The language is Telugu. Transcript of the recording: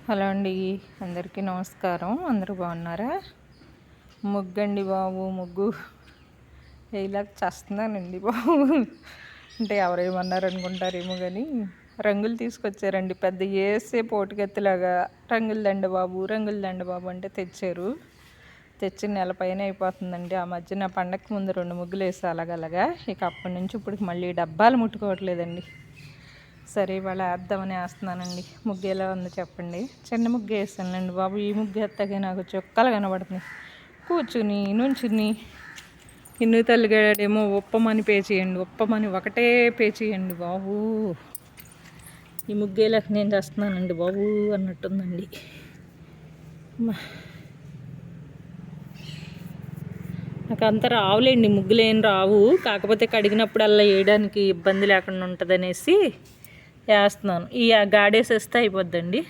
హలో అండి, అందరికీ నమస్కారం. అందరూ బాగున్నారా? ముగ్గండి బాబు, ముగ్గు వేయలేక చేస్తున్నానండి బాబు. అంటే ఎవరేమన్నారు అనుకుంటారేమో కానీ రంగులు తీసుకొచ్చారండి. పెద్ద ఏసే పోటుకెత్తిలాగా రంగుల దండ బాబు అంటే తెచ్చారు. తెచ్చి నెల పైన అయిపోతుందండి. ఆ మధ్యన పండగకి ముందు 2 ముగ్గులు వేసి అలాగలగా ఇక అప్పటి నుంచి ఇప్పటికి మళ్ళీ డబ్బాలు ముట్టుకోవట్లేదండి. సరే ఇవాళ వేద్దామని వేస్తున్నానండి. ముగ్గు ఎలా ఉందో చెప్పండి. చిన్న ముగ్గు వేస్తానండి బాబు. ఈ ముగ్గు వేస్తాకే నాకు చుక్కలు కనబడుతున్నాయి. కూర్చుని నుంచుని ఇన్ను తల్లిగాడేమో ఉప్పమని పే చేయండి, ఉప్పమని ఒకటే పే చేయండి బాబు. ఈ ముగ్గేలాక నేను చేస్తున్నానండి బాబు అన్నట్టుందండి. నాకు అంత రావులేండి, ముగ్గులు ఏం రావు. కాకపోతే కడిగినప్పుడల్లా వేయడానికి ఇబ్బంది లేకుండా ఉంటుందనేసి వేస్తున్నాను. ఈ గాడేసేస్తే అయిపోద్దండి.